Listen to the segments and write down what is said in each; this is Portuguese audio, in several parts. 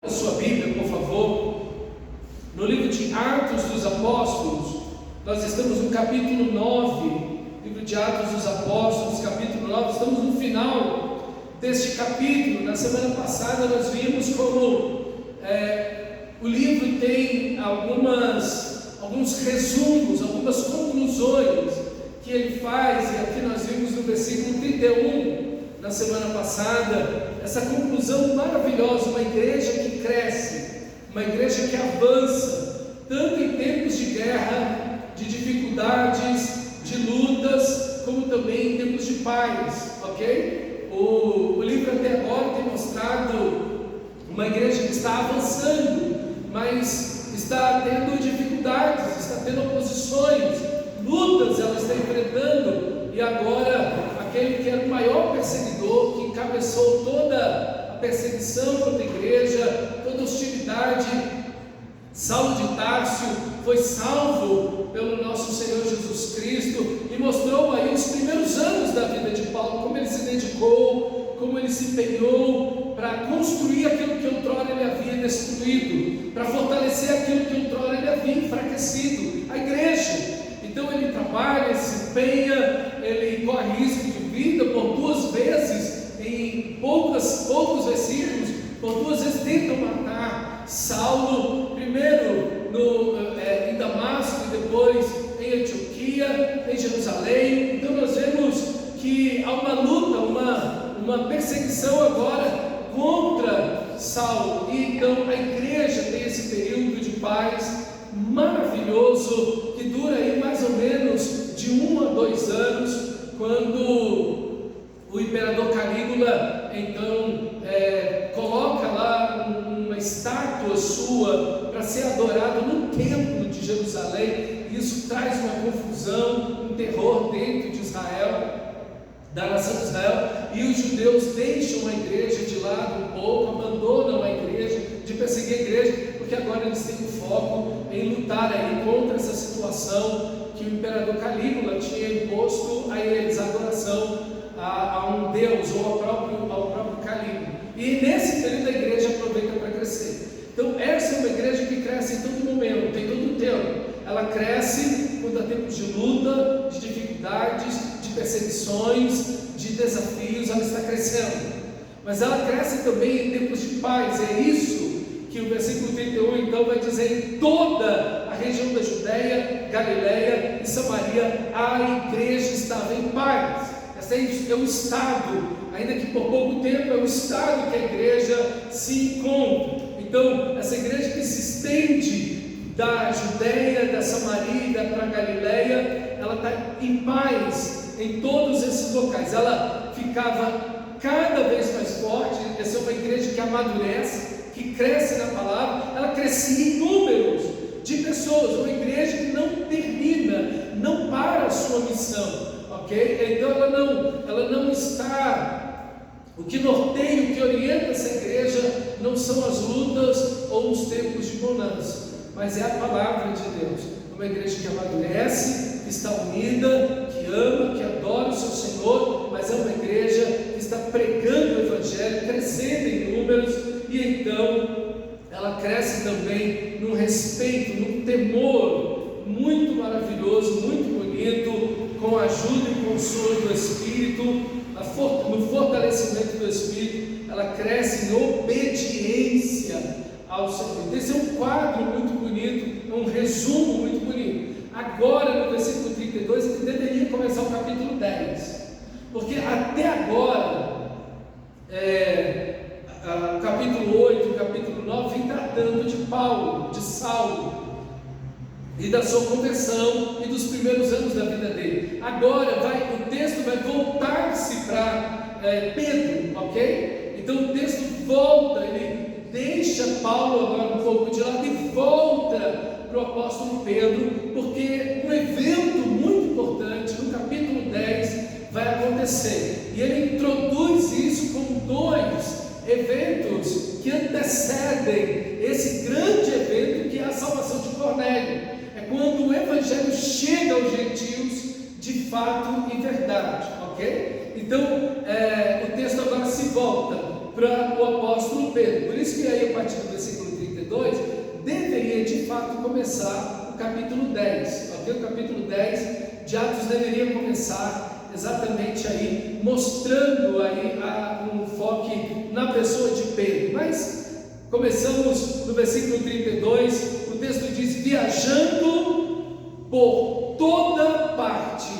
A sua Bíblia, por favor, no livro de Atos dos Apóstolos. Nós estamos no capítulo 9, livro de Atos dos Apóstolos, capítulo 9, estamos no final deste capítulo. Na semana passada nós vimos como o livro tem alguns resumos, algumas conclusões que ele faz, e aqui nós vimos no versículo 31, na semana passada, essa conclusão maravilhosa: uma igreja que cresce, uma igreja que avança, tanto em tempos de guerra, de dificuldades, de lutas, como também em tempos de paz, ok? O livro até agora tem mostrado uma igreja que está avançando, mas está tendo dificuldades, está tendo oposições, lutas ela está enfrentando, e agora aquele que era o maior perseguidor, que encabeçou toda a perseguição contra a igreja, toda a hostilidade, Saulo de Tarso, foi salvo pelo nosso Senhor Jesus Cristo, e mostrou aí os primeiros anos da vida de Paulo, como ele se dedicou, como ele se empenhou para construir aquilo que outrora ele havia destruído, para fortalecer aquilo que outrora ele havia enfraquecido, a igreja. Então ele trabalha, ele se empenha, ele corre risco de vida por duas vezes, em poucos versículos, por duas vezes tentam matar Saulo, primeiro em Damasco e depois em Antioquia, em Jerusalém. Então nós vemos que há uma luta, uma perseguição agora contra Saulo, e então a igreja tem esse período de paz maravilhoso, que dura aí mais ou menos de 1 a 2 anos, quando o imperador Calígula então coloca lá uma estátua sua para ser adorado no templo de Jerusalém. Isso traz uma confusão, um terror dentro de Israel, da nação de Israel, e os judeus deixam a igreja de lado um pouco, abandonam a igreja, de perseguir a igreja, porque agora eles têm o foco em lutar aí contra essa situação que o imperador Calígula tinha imposto a eles, a adoração a um deus ou ao próprio Calígula. E nesse período a igreja aproveita para crescer. Então essa é uma igreja que cresce em todo momento, em todo tempo. Ela cresce quando há tempos de luta, de dificuldades, de perseguições, de desafios, ela está crescendo. Mas ela cresce também em tempos de paz. É isso que o versículo 31 então vai dizer: em toda a região da Judéia, Galileia e Samaria a igreja estava em paz. Esse é o estado, ainda que por pouco tempo, é o estado que a igreja se encontra. Então essa igreja que se estende da Judéia, da Samaria para a Galileia, ela está em paz em todos esses locais. Ela ficava cada vez mais forte. Essa é uma igreja que amadurece, que cresce na palavra. Ela crescia em números de pessoas, uma igreja que não termina, não para a sua missão, ok? Então ela não está, o que norteia, o que orienta essa igreja não são as lutas ou os tempos de bonança, mas é a palavra de Deus. Uma igreja que amadurece, que está unida, que ama, que adora o seu Senhor, mas é uma igreja que está pregando o Evangelho, crescendo em números, e então ela cresce também num respeito, num temor muito maravilhoso, muito bonito, com a ajuda e consolo do Espírito, no fortalecimento do Espírito. Ela cresce em obediência ao Senhor. Esse é um quadro muito bonito, é um resumo muito bonito. Agora, no versículo 32, ele deveria começar o capítulo 10, porque até agora, o capítulo 8, o capítulo 9, vem tratando de Paulo, de Saulo, e da sua conversão e dos primeiros anos da vida dele. Agora o texto vai voltar-se para Pedro, ok? Então o texto volta, ele deixa Paulo agora um pouco de lado e volta para o apóstolo Pedro, porque um evento muito importante no capítulo 10 vai acontecer, e ele introduz isso como dois eventos que antecedem esse grande evento que é a salvação de Cornélio. É quando o Evangelho chega aos gentios de fato e verdade, ok? Então o texto agora se volta para o apóstolo Pedro. Por isso que aí a partir do fato começar o capítulo 10, ok? O capítulo 10 de Atos deveria começar exatamente aí, mostrando aí um foco na pessoa de Pedro, mas começamos no versículo 32, o texto diz: viajando por toda parte,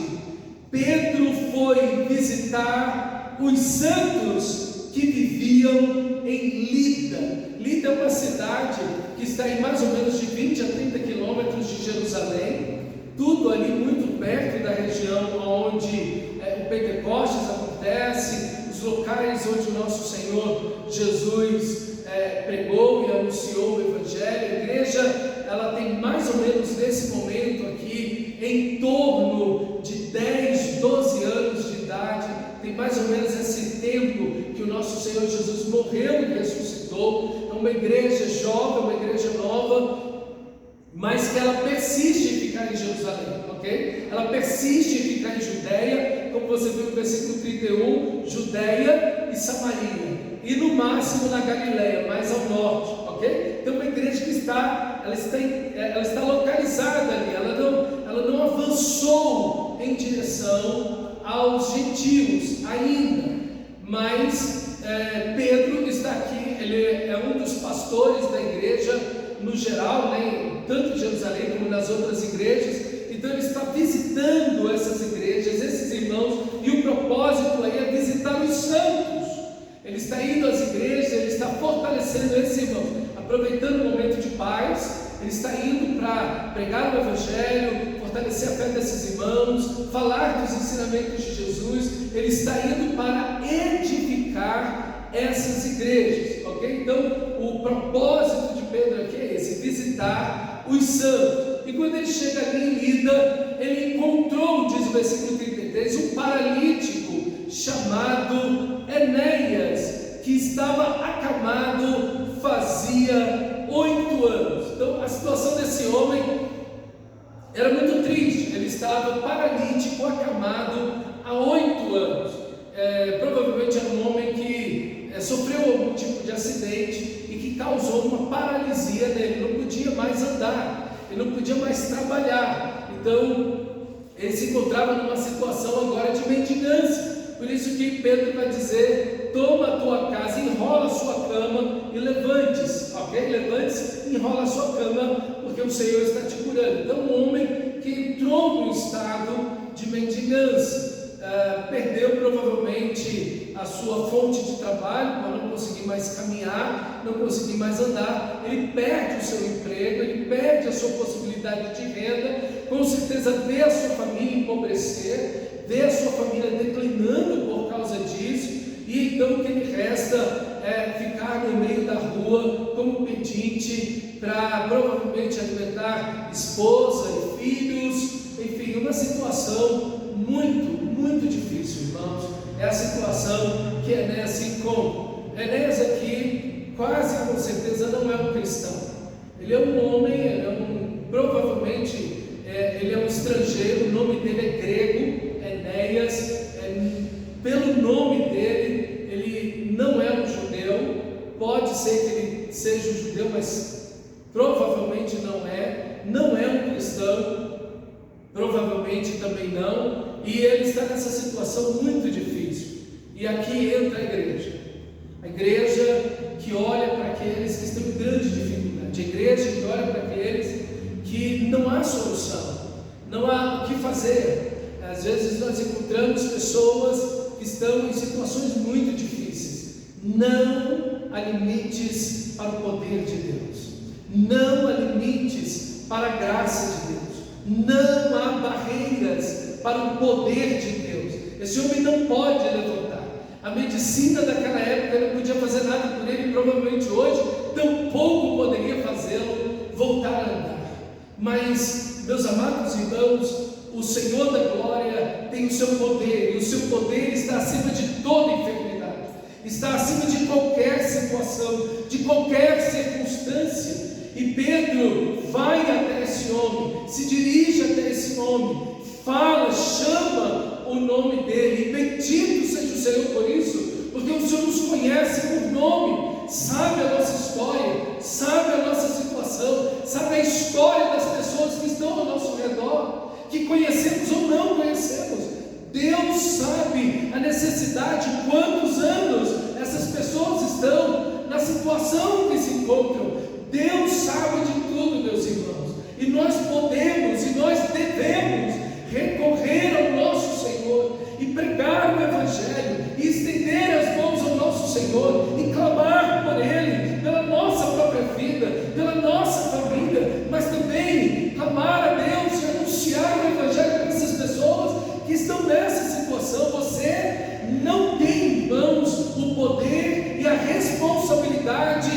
Pedro foi visitar os santos que viviam em Lida. Lida é uma cidade que está em mais ou menos de 20 a 30 quilômetros de Jerusalém, tudo ali muito perto da região onde o Pentecostes acontece, os locais onde o nosso Senhor Jesus pregou e anunciou o Evangelho. A igreja, ela tem mais ou menos nesse momento aqui, em torno de 10, 12 anos de idade, tem mais ou menos esse tempo que o nosso Senhor Jesus morreu e ressuscitou. É uma igreja jovem, uma igreja nova, mas que ela persiste em ficar em Jerusalém, ok? Ela persiste em ficar em Judeia, como você viu no versículo 31, Judeia e Samaria, e no máximo na Galileia, mais ao norte, ok? Então uma igreja que está localizada ali, ela não avançou em direção aos gentios ainda, mas Pedro está aqui, ele é um dos pastores da igreja no geral, né, tanto em Jerusalém como nas outras igrejas. Então ele está visitando essas igrejas, esses irmãos, e o propósito aí é visitar os santos. Ele está indo às igrejas, ele está fortalecendo esses irmãos, aproveitando o momento de paz. Ele está indo para pregar o Evangelho, fortalecer a fé desses irmãos, falar dos ensinamentos de Jesus. Ele está indo para edificar essas igrejas, ok? Então o propósito de Pedro aqui é esse: visitar os santos. E quando ele chega ali em Lida, ele encontrou, diz o versículo 33, um paralítico chamado Enéas, que estava acamado fazia 8 anos. Então a situação desse homem era muito triste. Ele estava paralítico, acamado há 8 anos. Provavelmente era um homem que sofreu algum tipo de acidente e que causou uma paralisia nele. Ele não podia mais andar, ele não podia mais trabalhar. Então ele se encontrava numa situação agora de mendigância. Por isso que Pedro vai dizer: toma a tua casa, enrola a sua cama e levante-se, ok? Levante-se, enrola a sua cama, porque o Senhor está te curando. Então um homem que entrou no estado de mendigância, perdeu provavelmente a sua fonte de trabalho, para não conseguir mais caminhar, não conseguir mais andar. Ele perde o seu emprego, ele perde a sua possibilidade de renda, com certeza vê a sua família empobrecer, vê a sua família declinando por causa disso, e então o que lhe resta é ficar no meio da rua como pedinte para provavelmente alimentar esposa e filhos. Enfim, uma situação muito, muito difícil, irmãos. É a situação que Enéas se encontra. Enéas aqui, quase com certeza, não é um cristão. Ele é um homem, provavelmente ele é um estrangeiro. O nome dele é grego, Enéas. Pelo nome dele, ele não é um judeu. Pode ser que ele seja um judeu, mas provavelmente não é um cristão, provavelmente também não, e ele está nessa situação muito difícil. E aqui entra a igreja que olha para aqueles que estão em grande dificuldade, a igreja que olha para aqueles que não há solução, não há o que fazer. Às vezes nós encontramos pessoas que estão em situações muito difíceis. Não há limites para o poder de Deus, não há limites para a graça de Deus, não há barreiras para o poder de Deus. Esse homem não pode levantar. A medicina daquela época não podia fazer nada por ele, e provavelmente hoje tampouco poderia fazê-lo voltar a andar. Mas, meus amados irmãos, o Senhor da glória tem o seu poder, e o seu poder está acima de toda enfermidade, está acima de qualquer situação, de qualquer circunstância. E Pedro vai até esse homem, se dirige até esse homem, fala, chama o nome dele, e bendito seja o Senhor por isso, porque o Senhor nos conhece por nome, sabe a nossa história, sabe a nossa situação, sabe a história encontram. Deus sabe de tudo, meus irmãos, e nós podemos e nós devemos recorrer ao nosso Senhor e pregar o Evangelho e estender as mãos ao nosso Senhor e clamar por Ele, pela nossa própria vida, pela nossa família, mas também clamar a Deus e anunciar o Evangelho para essas pessoas que estão nessa situação. Você não tem em mãos o poder e a responsabilidade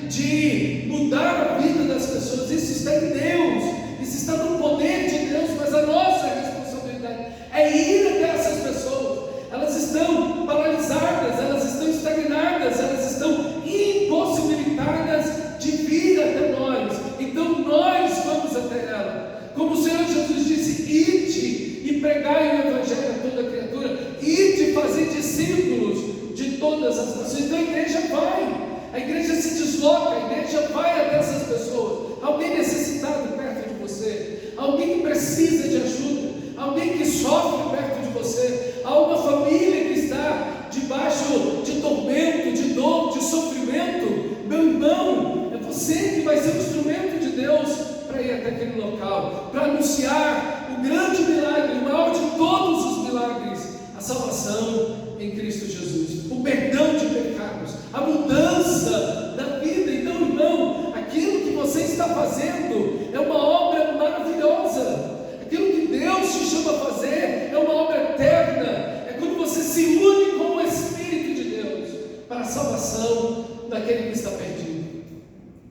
de mudar a vida das pessoas. Isso está em Deus, isso está no poder de Deus, mas a nossa responsabilidade é ir até essas pessoas. Elas estão paralisadas, elas estão estagnadas, elas estão impossibilitadas de vir até nós. Então nós vamos até ela, como o Senhor Jesus disse: ide e pregai o Evangelho a toda criatura, ide fazer discípulos de todas as nações. Então a igreja vai, a igreja se desloca, a igreja vai até essas pessoas. Alguém necessitado perto de você, alguém que precisa de ajuda, alguém que sofre perto de você, alguma família que está debaixo de tormento, de dor, de sofrimento. Meu irmão, é você que vai ser o instrumento de Deus para ir até aquele local, para anunciar o grande milagre, o maior de todos os milagres, a salvação em Cristo Jesus, o perdão de pecados, a mudança da vida. Então, irmão, aquilo que você está fazendo é uma obra maravilhosa. Aquilo que Deus te chama a fazer é uma obra eterna. É quando você se une com o Espírito de Deus para a salvação daquele que está perdido.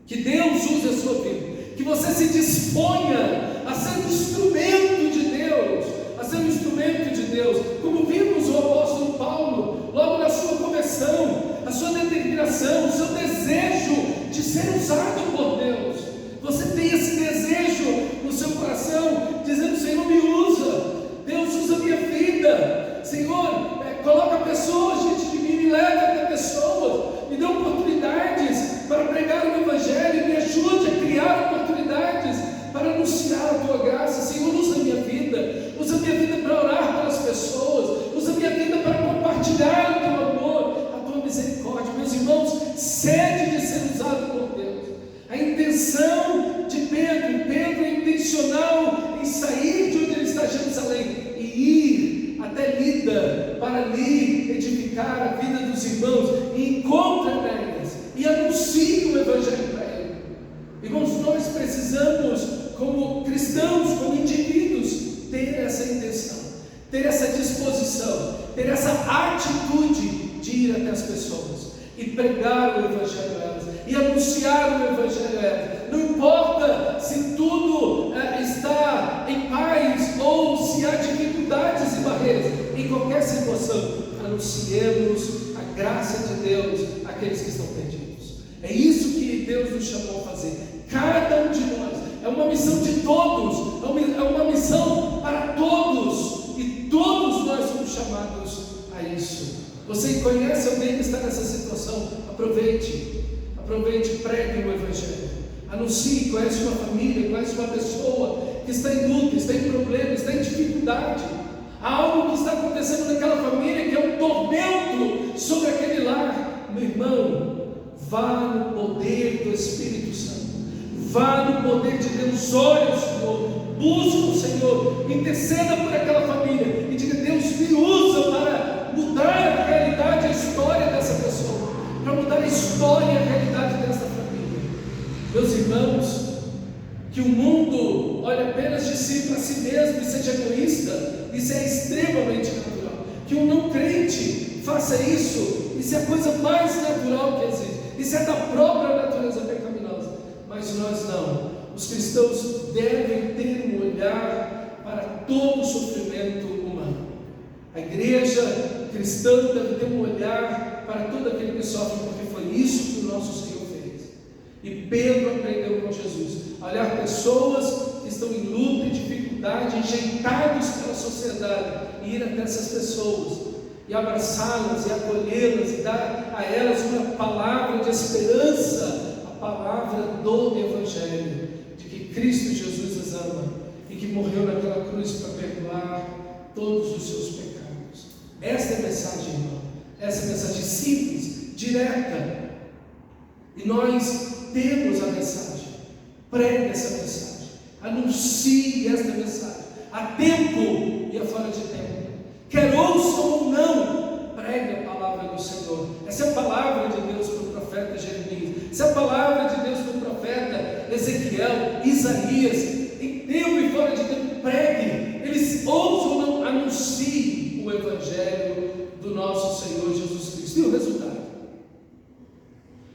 Que Deus use a sua vida, que você se disponha a ser um instrumento de Deus, a ser um instrumento de Deus, como vimos o apóstolo Paulo, logo na sua conversão, a sua determinação, o seu desejo de ser usado por Deus. Você tem esse desejo no seu coração, dizendo: Senhor, me usa, Deus, usa a minha vida, Senhor, coloca pessoas diante de mim, me leva até pessoas, me dê oportunidades para pregar o Evangelho, me ajude a criar oportunidades para anunciar a tua graça. Senhor, usa a minha vida para orar pelas pessoas, usa a minha vida para compartilhar o teu amor, a tua misericórdia. Meus irmãos, sede de ser usado por Deus. A intenção de Pedro é intencional em sair de onde ele está, Jerusalém, e ir até Lida, para ali edificar a vida dos irmãos, e encontra neles, e anuncia o Evangelho para ele. Irmãos, nós precisamos, como cristãos, como indivíduos, ter essa intenção, ter essa disposição, ter essa atitude de ir até as pessoas e pregar o Evangelho a elas, e anunciar o Evangelho a elas. Não importa se tudo está em paz ou se há dificuldades e barreiras, em qualquer situação, anunciemos a graça de Deus àqueles que estão perdidos. É isso que Deus nos chamou a fazer, cada um de nós. É uma missão de todos, é uma missão para todos, e todos nós somos chamados a isso. Você conhece alguém que está nessa situação? Aproveite, pregue o Evangelho, anuncie. Conhece uma família, conhece uma pessoa que está em luta, está em problema, está em dificuldade. Há algo que está acontecendo naquela família que é um tormento sobre aquele lar. Meu irmão, vá no poder do Espírito Santo, vá no poder de Deus, ore ao Senhor, busque o Senhor, interceda por aquela família e diga: Deus, me usa para mudar a realidade, a história dessa pessoa, para mudar a história e a realidade dessa família. Meus irmãos, que o mundo olhe apenas de si para si mesmo e seja egoísta, isso é extremamente natural. Que um não crente faça isso, isso é a coisa mais natural que existe, isso é da própria natureza pecaminosa. Mas nós não. Os cristãos devem ter um olhar para todo o sofrimento humano. A igreja cristã deve ter um olhar para todo aquele que sofre, porque foi isso que o nosso Senhor fez. E Pedro aprendeu com Jesus a olhar pessoas que estão em luta e dificuldade, enjeitados pela sociedade, e ir até essas pessoas e abraçá-las e acolhê-las e dar a elas uma palavra de esperança, a palavra do Evangelho, de que Cristo Jesus as ama e que morreu naquela cruz para perdoar todos os seus pecados. Esta é a mensagem, irmão. Essa é a mensagem simples, direta E nós temos a mensagem. Pregue essa mensagem. Anuncie esta mensagem. A tempo e a fora de tempo. Quer ouçam ou não, pregue a palavra do Senhor. Essa é a palavra de Deus para o profeta Jeremias. Essa é a palavra de Deus para o profeta Ezequiel, Isaías. Em tempo e fora de tempo, pregue. Eles ouçam ou não, anuncie o Evangelho do nosso Senhor Jesus Cristo. E o resultado?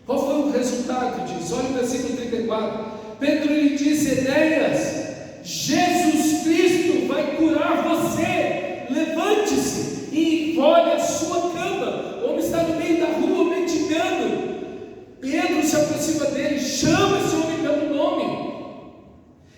Qual foi o resultado disso? Olha o versículo 34. Pedro lhe disse: Enéas, Jesus Cristo vai curar você. Levante-se e encolhe a sua cama. O homem está no meio da rua mendigando. Pedro se aproxima dele, chama esse homem pelo nome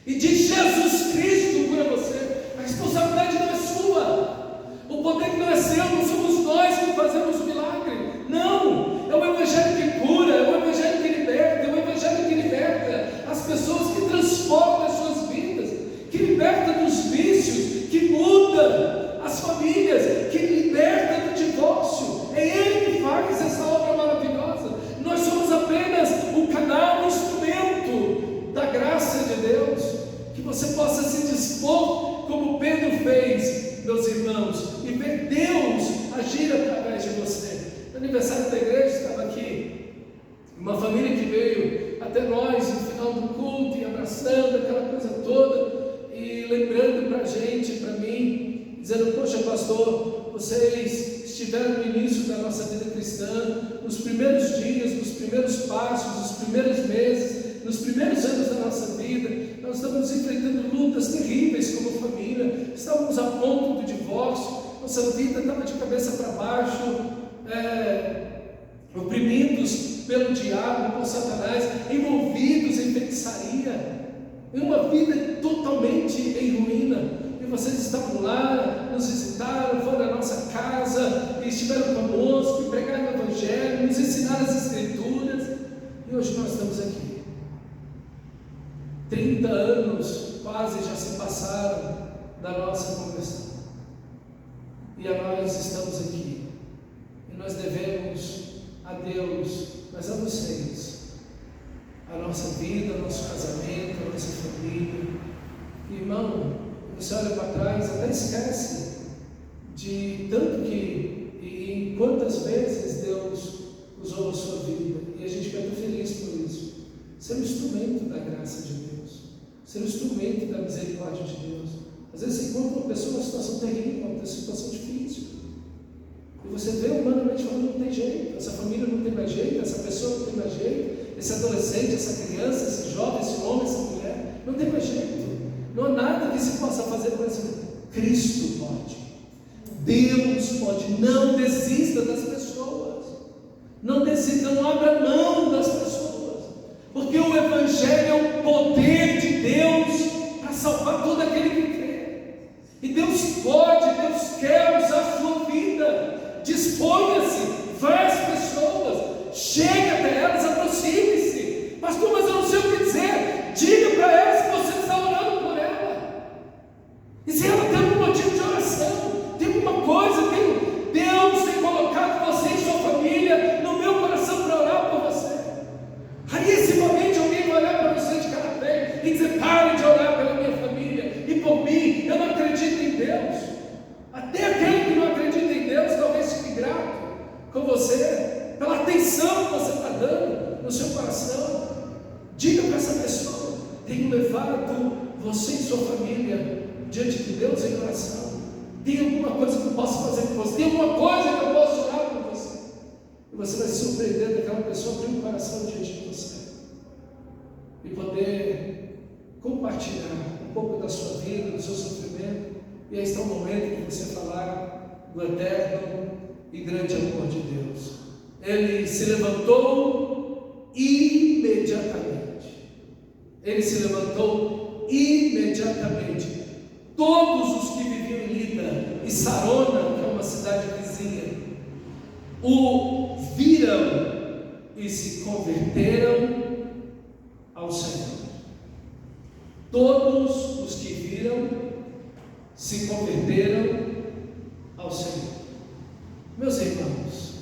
e diz: Jesus Cristo cura você. A responsabilidade não é sua, o poder não é seu, não somos nós que fazemos o milagre. Não, é o Evangelho que cura, é o Evangelho que liberta, é o Evangelho que liberta as pessoas, que transforma as suas vidas, que liberta dos vícios, que muda as famílias, que liberta do divórcio. É Ele que faz essa obra maravilhosa. Nós somos apenas o canal, o instrumento da graça de Deus. Que você possa se dispor como Pedro fez, meus irmãos, e ver Deus agir através de você. No aniversário da igreja estava aqui uma família que veio até nós no final do culto e abraçando aquela coisa toda e lembrando para a gente, para mim, dizendo: poxa, pastor, vocês estiveram no início da nossa vida cristã, nos primeiros dias, nos primeiros passos, nos primeiros meses, nos primeiros anos da nossa vida. Nós estamos enfrentando lutas terríveis como família, estávamos a ponto do divórcio, nossa vida estava de cabeça para baixo, oprimidos pelo diabo, por Satanás, envolvidos em feitiçaria, em uma vida totalmente em ruína. E vocês estavam lá, nos visitaram, foram à nossa casa, e estiveram conosco, e pregaram o Evangelho, nos ensinaram as Escrituras, e hoje nós estamos aqui. 30 anos quase já se passaram da nossa conversão, e nós estamos aqui, e nós devemos a Deus, mas a vocês, a nossa vida, o nosso casamento, a nossa família. Irmão, você olha para trás, até esquece de tanto que e quantas vezes Deus usou a sua vida, e a gente fica feliz por isso. Ser um instrumento da graça de Deus, ser um instrumento da misericórdia de Deus. Às vezes você encontra uma pessoa numa situação terrível, uma situação difícil, e você vê humanamente falando: não tem jeito, essa família não tem mais jeito, essa pessoa não tem mais jeito, esse adolescente, essa criança, esse jovem, esse homem, essa mulher, não tem mais jeito. Não há nada que se possa fazer com essa. Cristo pode, Deus pode. Não desista das pessoas, não desista, não abra mão das pessoas, porque o Evangelho é o poder de Deus para salvar todo aquele que crê. E Deus pode, Deus quer usar a sua vida. Disponha-se, vá às pessoas, chegue até elas, aproxime-se. Pastor, mas eu não sei o que dizer. Diga para elas que você está orando por ela. E se ela tem algum motivo de oração, tem alguma coisa, Deus tem colocado você e sua família no meu coração para orar por você. Raríssimamente alguém vai olhar para você de cara feia e dizer: pare de orar pela minha família e por mim, eu não acredito em Deus. Até aquele que não acredita em Deus talvez fique grato com você pela atenção que você está dando no seu coração. Diga para essa pessoa: tenho levado você e sua família diante de Deus em oração. Tem alguma coisa que eu posso fazer por você? Tem alguma coisa que eu posso orar por você? E você vai se surpreender daquela pessoa abrir o coração diante de você e poder compartilhar um pouco da sua vida, do seu sofrimento. E aí está o momento de você falar do eterno e grande amor de Deus. Ele se levantou imediatamente. Ele se levantou imediatamente. Todos os que viviam em Lida e Sarona, que é uma cidade vizinha, o viram e se converteram ao Senhor. Todos os que viram se converteram ao Senhor. Meus irmãos,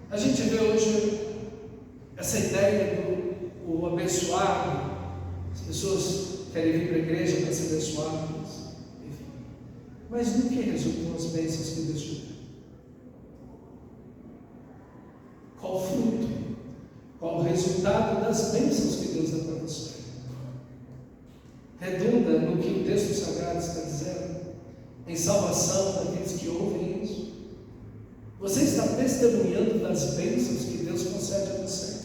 a gente vê hoje essa ideia do abençoado. As pessoas querem vir para a igreja para ser abençoadas, enfim. Mas no que resultam as bênçãos que Deus te dá? Qual o fruto? Qual o resultado das bênçãos que Deus dá para você? Redunda no que o texto sagrado está dizendo, em salvação daqueles que ouvem isso. Você está testemunhando das bênçãos que Deus concede a você.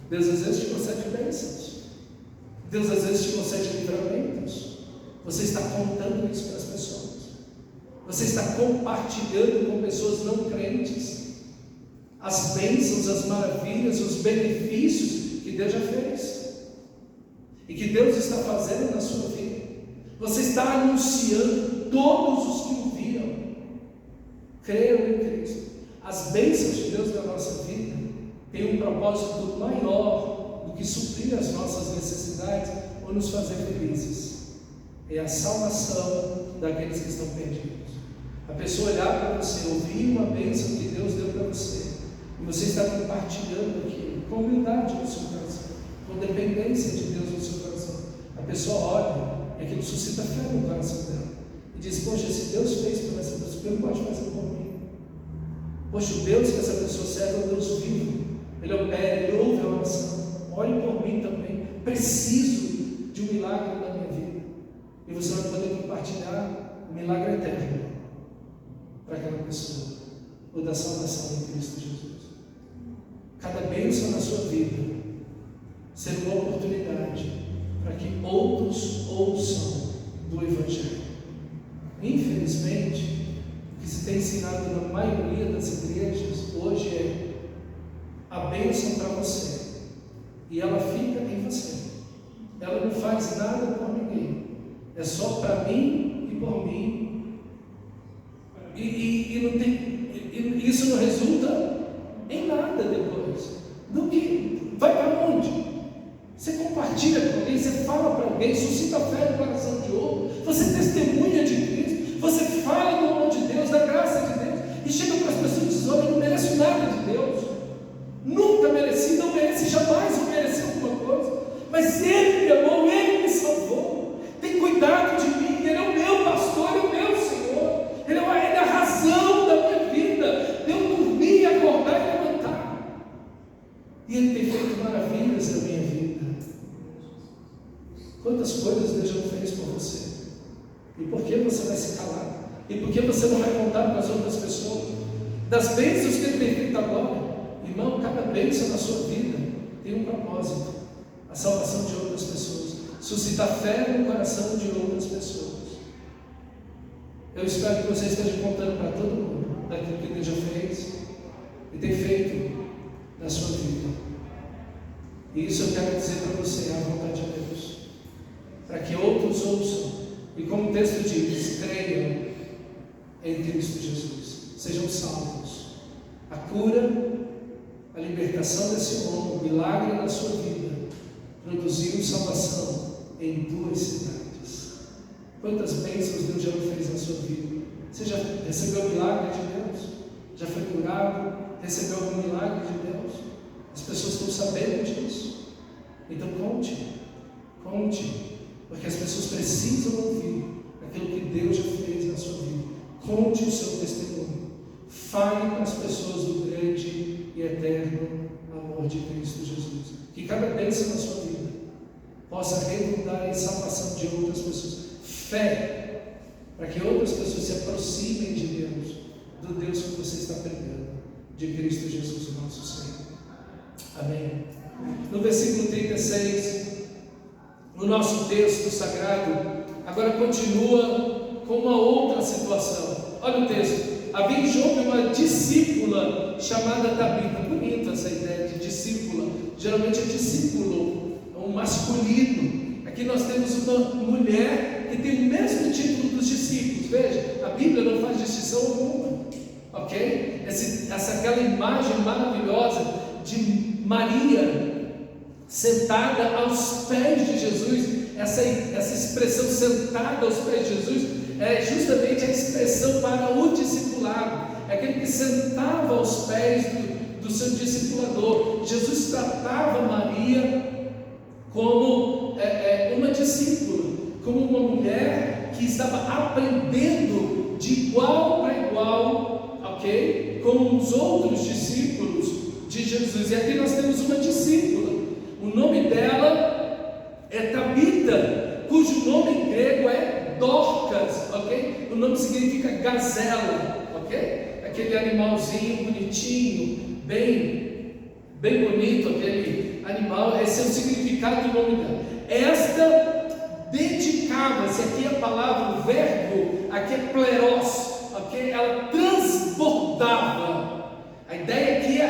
Deus às vezes te concede bênçãos. Deus às vezes te concede livramentos. Você está contando isso para as pessoas. Você está compartilhando com pessoas não crentes as bênçãos, as maravilhas, os benefícios que Deus já fez e que Deus está fazendo na sua vida. Você está anunciando todos os que o viram creiam em Cristo. As bênçãos de Deus na nossa vida têm um propósito maior do que suprir as nossas necessidades ou nos fazer felizes. É a salvação daqueles que estão perdidos. A pessoa olhar para você, ouvir uma bênção que Deus deu para você, e você está compartilhando aquilo com humildade no seu coração, com dependência de Deus no seu coração. A pessoa olha e aquilo suscita fé no coração dela e diz: poxa, se Deus fez por essa pessoa, Ele pode fazer por mim. Poxa, o Deus que essa pessoa serve é um Deus vivo. Ele opera, Ele ouve a oração. Olhe por mim também. Preciso de um milagre na minha vida. E você vai poder compartilhar o milagre eterno para aquela pessoa, ou da salvação em Cristo Jesus. Cada bênção na sua vida será uma oportunidade para que outros ouçam do Evangelho. Infelizmente, o que se tem ensinado na maioria das igrejas hoje é a bênção para você, e ela fica em você. Ela não faz nada por ninguém, é só para mim e por mim. E não tem, isso não resulta em nada depois. Do que? Vai para onde? Você compartilha com alguém, você fala para alguém, suscita fé no coração de outro, você testemunha de Cristo, você fala do amor de Deus, da graça de Deus, e chega para as pessoas e diz: olha, eu não mereço nada de Deus, nunca mereci, não mereci, jamais vou merecer alguma coisa, mas Ele me amou, Ele me salvou, tem cuidado de mim, Ele é o meu pastor, Ele é o meu Senhor, Ele é a razão da minha vida, de eu dormir, acordar e levantar, e Ele tem feito maravilhas na minha vida. Quantas coisas Deus já fez por você? E por que você vai se calar? E por que você não vai contar para as outras pessoas das bênçãos que Ele tem feito agora? Irmão, cada bênção na sua vida tem um propósito: a salvação de outras pessoas, suscitar fé no coração de outras pessoas. Eu espero que você esteja contando para todo mundo daquilo que Deus já fez e tem feito na sua vida. E isso eu quero dizer para você, a vontade de Deus, para que outros ouçam e, como o texto diz, creiam em Cristo Jesus, sejam salvos. A cura, a libertação desse homem, o milagre na sua vida produziu salvação em 2 cidades. Quantas bênçãos Deus já fez na sua vida? Você já recebeu o milagre de Deus? Já foi curado? Recebeu algum milagre de Deus? As pessoas estão sabendo disso. Então conte, porque as pessoas precisam ouvir aquilo que Deus já fez na sua vida. Conte o seu testemunho. Fale para as pessoas do grande e eterno amor de Cristo Jesus. Que cada bênção na sua vida possa redundar em salvação de outras pessoas. Fé, para que outras pessoas se aproximem de Deus, do Deus que você está pregando, de Cristo Jesus, nosso Senhor. Amém. No versículo 36, no nosso texto sagrado, agora continua com uma outra situação. Olha o texto. Havia em Jope uma discípula chamada Tabita. Bonita essa ideia de discípula. Geralmente é discípulo, é um masculino. Aqui nós temos uma mulher que tem o mesmo título dos discípulos. Veja, a Bíblia não faz distinção alguma, ok? Aquela imagem maravilhosa de Maria sentada aos pés de Jesus, essa expressão sentada aos pés de Jesus é justamente a expressão para o discipulado. É aquele que sentava aos pés do seu discipulador. Jesus tratava Maria como uma discípula, como uma mulher que estava aprendendo de igual para igual, ok? Com os outros discípulos de Jesus. E aqui nós temos uma discípula, o nome dela é Tabita, cujo nome em grego é Dorcas, ok? O nome significa gazela, ok? Aquele animalzinho bonitinho, bem bonito, aquele animal, esse é o significado do nome dela. Esta dedicava-se, aqui a palavra, o verbo, aqui é pleros, ok? Ela transbordava. A ideia aqui é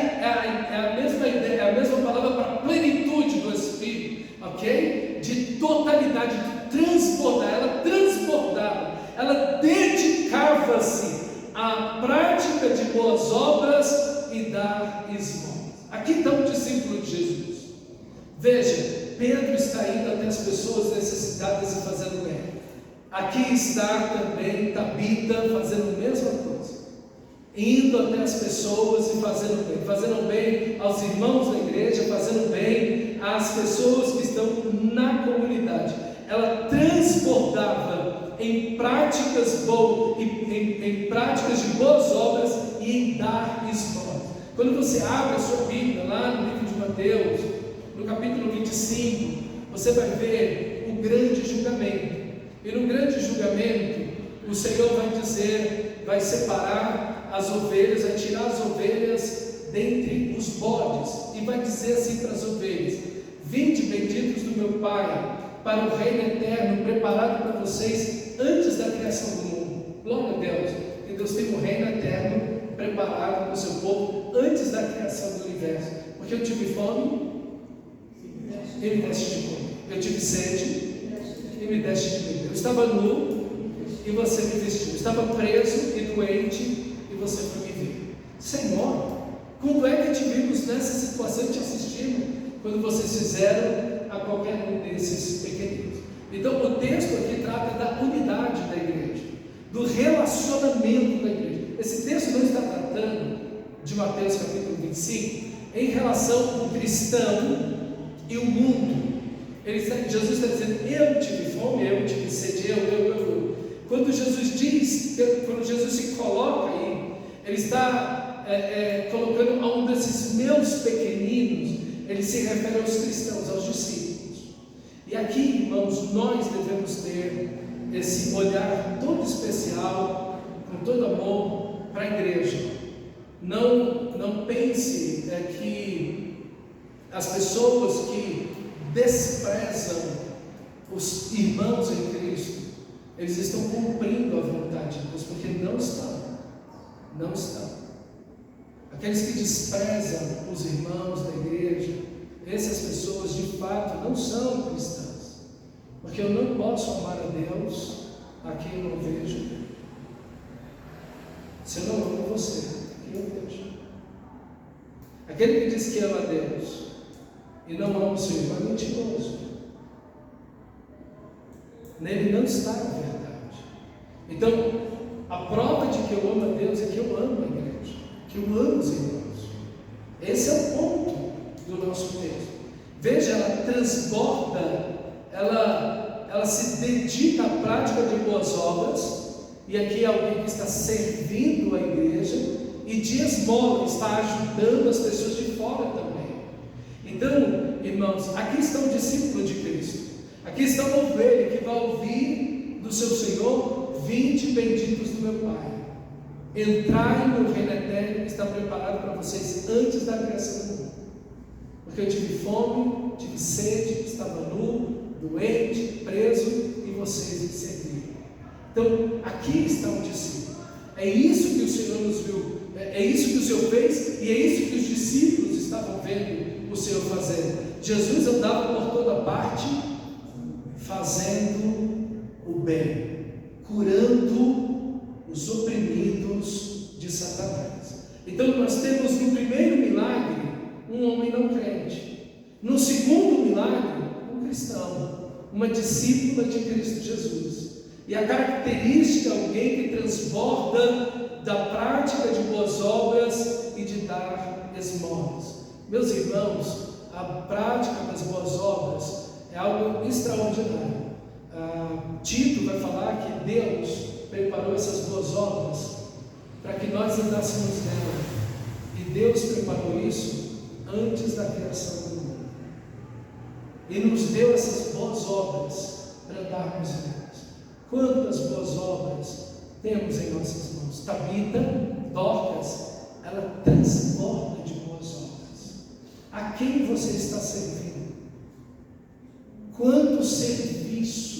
a mesma ideia, é a mesma palavra para plenitude do Espírito, ok? De totalidade, de transbordar. Ela transbordava, ela dedicava-se à prática de boas obras e dar esmolas. Aqui está o discípulo de Jesus. Veja, Pedro está indo até as pessoas necessitadas e fazendo bem. Aqui está também Tabita fazendo a mesma coisa, indo até as pessoas e fazendo bem aos irmãos da igreja, fazendo bem às pessoas que estão na comunidade. Ela transbordava em práticas boas, em práticas de boas obras e em dar esmolas. Quando você abre a sua Bíblia lá no livro de Mateus, no capítulo 25, você vai ver o grande julgamento. E no grande julgamento, o Senhor vai dizer, vai separar as ovelhas, vai tirar as ovelhas dentre os bodes, e vai dizer assim para as ovelhas: vinde benditos do meu Pai, para o reino eterno, preparado para vocês antes da criação do mundo. Glória a Deus, que Deus tem um reino eterno preparado para o seu povo antes da criação do universo. Porque eu tive fome, e me deste de comer. Eu tive sede, e me deste de beber. Eu estava nu, e você me vestiu. Eu estava preso e doente, e você foi me ver. Senhor, quando é que te vimos nessa situação e te assistimos? Quando vocês fizeram a qualquer um desses pequeninos. Então o texto aqui trata da unidade da igreja, do relacionamento da igreja. Esse texto não está tratando de Mateus capítulo 25 em relação ao cristão e o mundo. Jesus está dizendo: eu tive fome, eu tive sede, eu. Quando Jesus se coloca aí, Ele está colocando a um desses meus pequeninos. Ele se refere aos cristãos, aos discípulos. E aqui, irmãos, nós devemos ter esse olhar todo especial, com todo amor, para a igreja. Não pense que as pessoas que desprezam os irmãos em Cristo, eles estão cumprindo a vontade de Deus, porque não estão. Aqueles que desprezam os irmãos da igreja, essas pessoas de fato não são cristãs, porque eu não posso amar a Deus a quem eu não vejo. Se eu não amo você, a quem eu vejo. Aquele que diz que ama a Deus e não ama o seu irmão é mentiroso. Nele não está a verdade. Então, a prova de que eu amo a Deus é que eu amo a igreja, que eu amo os irmãos. Esse é o ponto do nosso texto. Veja, ela transborda, ela se dedica à prática de boas obras, e aqui é alguém que está servindo a igreja e de esmola, está ajudando as pessoas de fora também. Então, irmãos, aqui está o discípulo de Cristo, aqui está a ovelha que vai ouvir do seu Senhor: vinde benditos do meu Pai, entrai no reino eterno que está preparado para vocês antes da criação do mundo. Porque eu tive fome, tive sede, estava nu, doente, preso, e vocês me serviram. Então, aqui está o discípulo. É isso que o Senhor nos viu, é isso que o Senhor fez, e é isso que os discípulos estavam vendo o Senhor fazendo. Jesus andava por toda parte, fazendo o bem, curando os oprimidos de Satanás. Então nós temos no primeiro milagre um homem não crente, no segundo milagre um cristão, uma discípula de Cristo Jesus. E a característica é alguém que transborda da prática de boas obras e de dar esmolas. Meus irmãos, a prática das boas obras é algo extraordinário. Tito vai falar que Deus preparou essas boas obras para que nós andássemos nela. E Deus preparou isso antes da criação do mundo. E nos deu essas boas obras para andarmos nelas. Quantas boas obras temos em nossas mãos? Tabita, Dorcas, ela transborda de boas obras. A quem você está servindo? Quanto serviço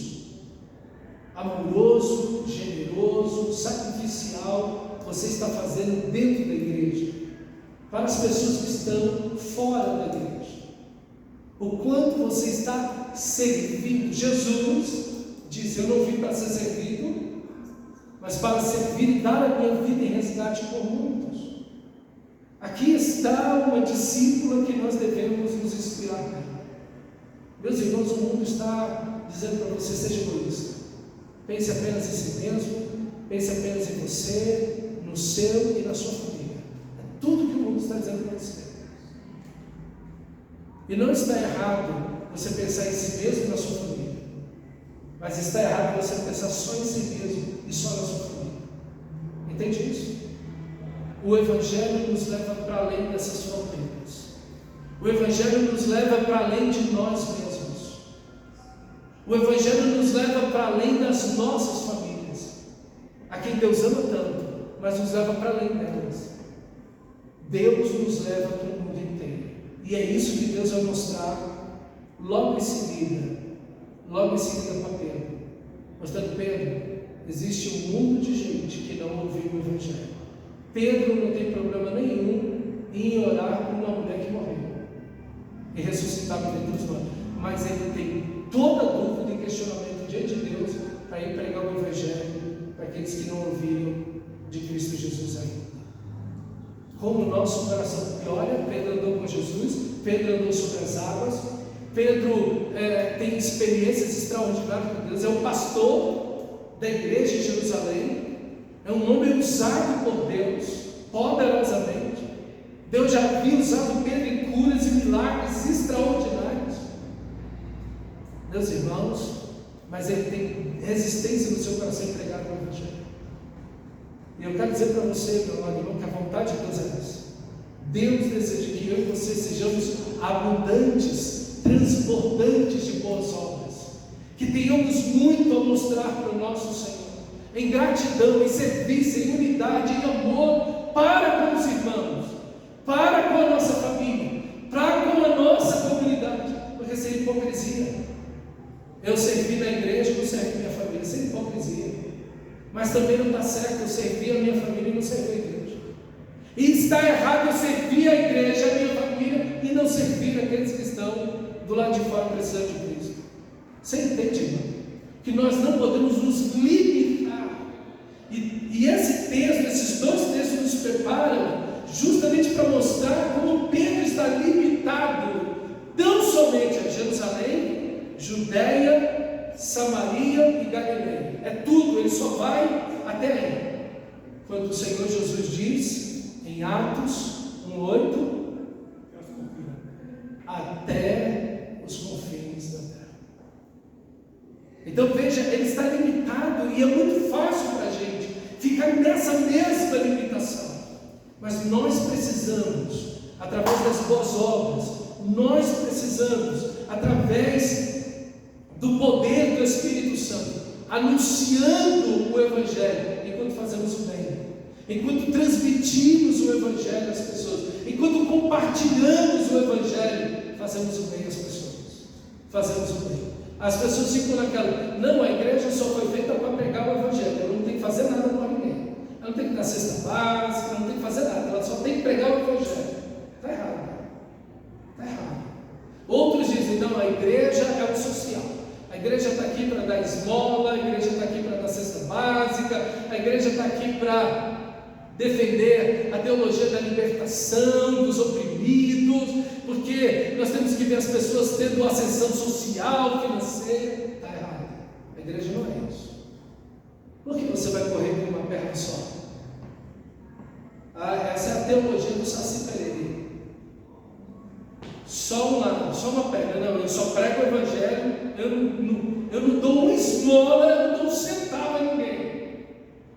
amoroso, generoso, sacrificial você está fazendo dentro da igreja, para as pessoas que estão fora da igreja? O quanto você está servindo? Jesus diz: eu não vim para ser servido, mas para servir e dar a minha vida em resgate por muitos. Aqui está uma discípula que nós devemos nos inspirar nela. Meus irmãos, o mundo está dizendo para você: seja egoísta, pense apenas em si mesmo, pense apenas em você, no seu e na sua família. É tudo que o mundo está dizendo para você. E não está errado você pensar em si mesmo e na sua família, mas está errado você pensar só em si mesmo e só na sua família. Entende isso? O Evangelho nos leva para além dessas fronteiras. O Evangelho nos leva para além de nós mesmos. O Evangelho nos leva para além das nossas famílias, a quem Deus ama tanto, mas nos leva para além delas. Deus nos leva para o mundo inteiro. E é isso que Deus vai mostrar logo em seguida para Pedro. Mostrando: Pedro, existe um mundo de gente que não ouviu o Evangelho. Pedro não tem problema nenhum em orar por uma mulher que morreu e ressuscitar dentre os mortos, mas ele tem toda dúvida e questionamento diante de Deus para ir pregar o Evangelho para aqueles que não ouviram de Cristo Jesus ainda. Como o nosso coração olha, Pedro andou com Jesus, Pedro andou sobre as águas, Pedro tem experiências extraordinárias com Deus, é o pastor da igreja em Jerusalém, é um homem usado por Deus poderosamente. Deus já havia usado Pedro em curas e milagres extraordinários. Meus irmãos, mas ele tem resistência no seu coração em pregar o Evangelho. E eu quero dizer para você, meu amado irmão, que a vontade de Deus é essa. Deus deseja que eu e você sejamos abundantes, transbordantes de boas obras, que tenhamos muito a mostrar para o nosso Senhor, em gratidão, em serviço, em unidade, em amor para com os irmãos, para com a nossa família, para com a nossa comunidade, porque sem hipocrisia. Eu servi na igreja, não servi minha família, sem hipocrisia. Mas também não está certo eu servir a minha família e não servir a igreja. E está errado eu servir a igreja, a minha família, e não servir aqueles que estão do lado de fora precisando de Cristo. Você entende, irmão? Que nós não podemos nos limitar. E esse texto, esses dois textos nos preparam justamente para mostrar como Pedro está limitado tão somente a Jerusalém, Judeia, Samaria e Galileia. É tudo, ele só vai até aí. Quando o Senhor Jesus diz em Atos 1:8, até os confins da terra. Então veja, ele está limitado e é muito fácil para a gente ficar nessa mesma limitação. Mas nós precisamos, através das boas obras, nós precisamos, através do poder do Espírito Santo, anunciando o Evangelho, enquanto fazemos o bem, enquanto transmitimos o Evangelho às pessoas, enquanto compartilhamos o Evangelho, fazemos o bem às pessoas, fazemos o bem. As pessoas ficam naquela: não, a igreja só foi feita para pregar o Evangelho, ela não tem que fazer nada para ninguém, ela não tem que dar cesta básica, ela não tem que fazer nada, ela só tem que pregar o Evangelho. Está errado, está errado. Outros dizem: não, a igreja é o social, a igreja está aqui para dar esmola, a igreja está aqui para dar cesta básica, a igreja está aqui para defender a teologia da libertação dos oprimidos, porque nós temos que ver as pessoas tendo ascensão social, financeira. Está errado, a igreja não é isso. Por que você vai correr com uma perna só? Essa é a teologia do Saci Pererê. só um lado, só uma perna. Não, eu só prego o evangelho, eu não dou uma esmola, eu não dou um centavo a ninguém.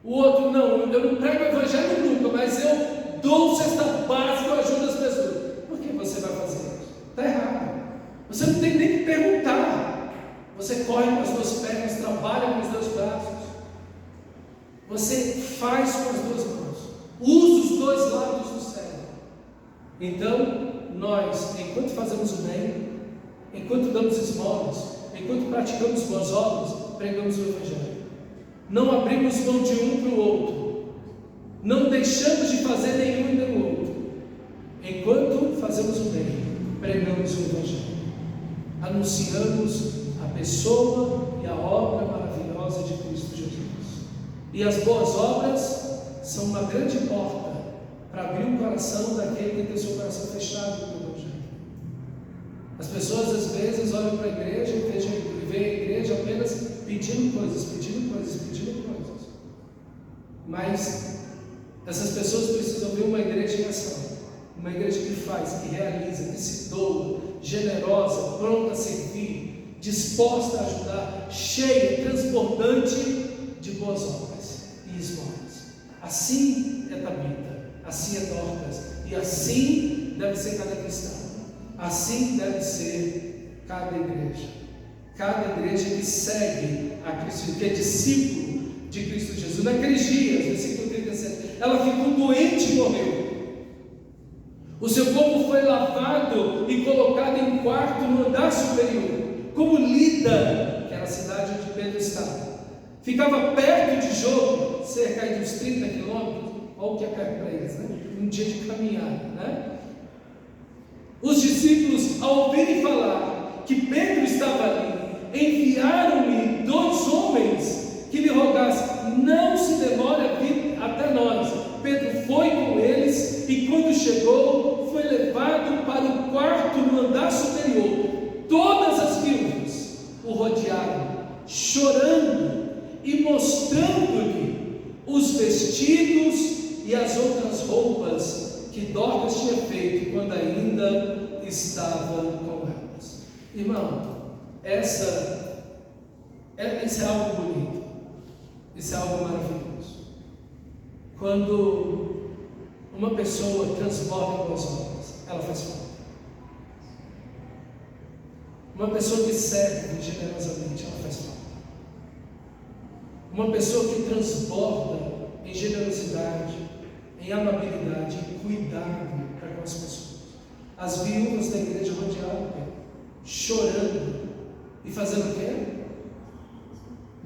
O outro, não, eu não prego o evangelho nunca, mas eu dou cesta básica, eu ajudo as pessoas. Por que você vai fazer isso? Está errado. Você não tem nem que perguntar. Você corre com as duas pernas, trabalha com os dois braços. Você faz com as duas mãos. Usa os dois lados do cérebro. Então, nós, enquanto fazemos o bem, enquanto damos esmolas, enquanto praticamos boas obras, pregamos o evangelho. Não abrimos mão de um para o outro. Não deixamos de fazer nenhum e nem o outro. Enquanto fazemos o bem, pregamos o evangelho. Anunciamos a pessoa e a obra maravilhosa de Cristo Jesus. E as boas obras são uma grande porta para abrir o coração daquele que tem seu coração fechado pelo evangelho. As pessoas às vezes olham para a igreja e veem a igreja apenas pedindo coisas. Mas essas pessoas precisam ver uma igreja em ação, uma igreja que faz, que realiza, que se doa, generosa, pronta a servir, disposta a ajudar, cheia, transbordante de boas obras e esmolas. Assim é Tabita, assim é Dorcas, e assim deve ser cada cristão, assim deve ser cada igreja que segue a Cristo, que é discípulo de Cristo Jesus. Naqueles dias, versículo 37, ela ficou doente e morreu. O seu corpo foi lavado e colocado em um quarto no andar superior, como Lida, que era a cidade onde Pedro estava. Ficava perto de Jope, cerca de uns 30 quilômetros, olha o que é perto para eles, né? Um dia de caminhada, né? Os discípulos, ao ouvirem falar que Pedro estava ali, enviaram-lhe 2 homens que lhe rogassem: não se demore a vir até nós. Pedro foi com eles e, quando chegou, foi levado para o quarto no andar superior. Todas as viúvas o rodearam, chorando e mostrando-lhe os vestidos e as outras roupas que Dorcas tinha feito quando ainda estava com elas. Irmão, isso é algo bonito, isso é algo maravilhoso. Quando uma pessoa transborda em boas obras, ela faz falta. Uma pessoa que serve generosamente, ela faz falta. Uma pessoa que transborda em generosidade, em amabilidade, em cuidado para com as pessoas. As viúvas da igreja rodearam Pedro, chorando e fazendo o quê?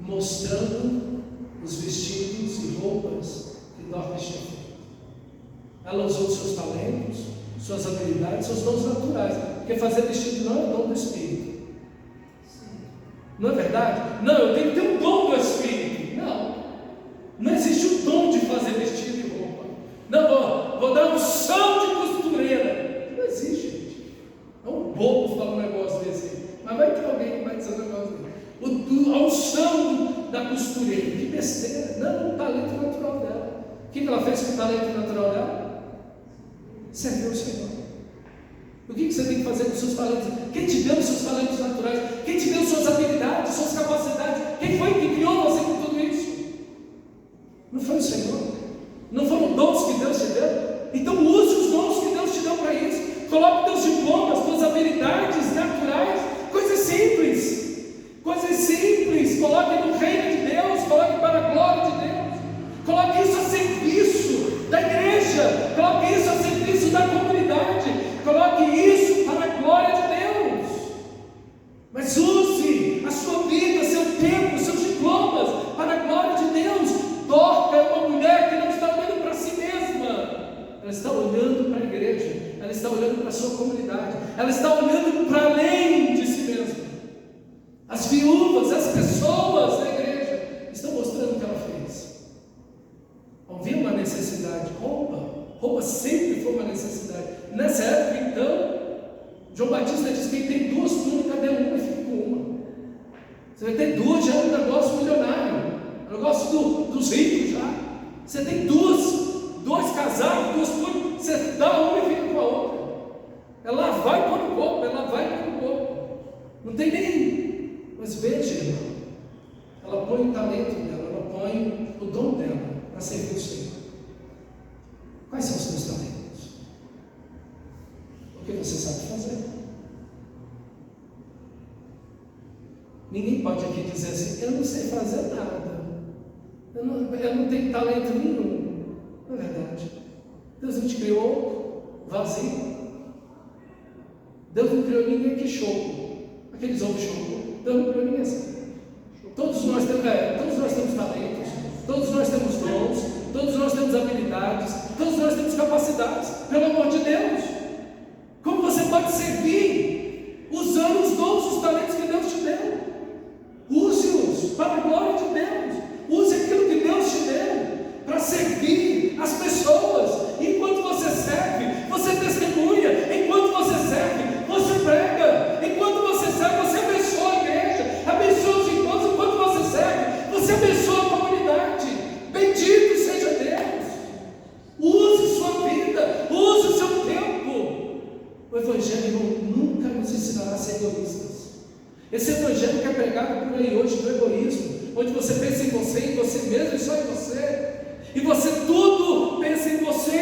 Mostrando os vestidos e roupas que Dorcas tinha feito. Ela usou seus talentos, suas habilidades, seus dons naturais, porque fazer vestido não é dom do Espírito. Não é verdade? Não, eu tenho que ter um dom do Espírito. Não existe o dom de fazer vestido e roupa. Não, vou dar um som de costureira. Não existe, gente. É um bobo falar um negócio desse. Mas vai ter alguém que vai dizer um negócio desse. A unção da costureira. Que besteira. Não, o talento natural dela. O que ela fez com o talento natural dela? Serviu o Senhor. O que você tem que fazer com os seus talentos? Quem te deu os seus talentos naturais? Quem te deu suas habilidades, suas capacidades? Quem foi que criou você com tudo isso? Não foi o Senhor? Não foram dons que Deus te deu? Então use os dons que Deus te deu para isso. Coloque teus diplomas, tuas habilidades naturais, coisas simples. Coloque no reino de Deus, coloque para a glória de Deus. Coloque isso a serviço da igreja, coloque isso a serviço da comunidade, coloque isso para a glória de Deus. Mas use a sua vida, seu tempo, seus diplomas para a glória de Deus. Dorcas é uma mulher que não está olhando para si mesma, ela está olhando para a igreja, ela está olhando para a sua comunidade, ela está olhando para além de si mesma. As viúvas, as pessoas da igreja estão mostrando o que ela fez. Havia uma necessidade. Roupa sempre foi uma necessidade. Nessa época, então, João Batista diz que quem tem 2 túnicas, dê uma e fica com uma. Você vai ter 2, já é um negócio milionário, um negócio dos ricos já. Você tem 2 casacos, 2 túnicas, você dá uma e fica com a outra. É lavar vai pôr no corpo, ela vai pôr no corpo. Não tem nem. Mas veja, irmão, ela põe o talento dela, ela põe o dom dela para servir o Senhor. Quais são os seus talentos? O que você sabe fazer? Ninguém pode aqui dizer assim, eu não sei fazer nada. Eu não tenho talento nenhum. Não é verdade. Deus não te criou vazio. Deus não criou ninguém que choco. Aqueles ovos choco. Deus não criou ninguém assim. Todos nós temos talentos, todos nós temos dons, todos nós temos habilidades, todos nós temos capacidades, pelo amor de Deus. Como você pode servir usando os dons, os talentos que Deus te deu? Use-os para a glória de Deus. Use aquilo que Deus te deu para servir as pessoas. Enquanto você serve, você testemunha. Enquanto você serve, você prega. Enquanto você serve, você abençoa a igreja, abençoa os irmãos. Enquanto você serve, você abençoa a comunidade. Bendito seja Deus. Use sua vida, use o seu tempo. O Evangelho nunca nos ensinará a ser egoístas. Esse Evangelho que é pregado por aí hoje do egoísmo, onde você pensa em você mesmo e só em você, e você tudo pensa em você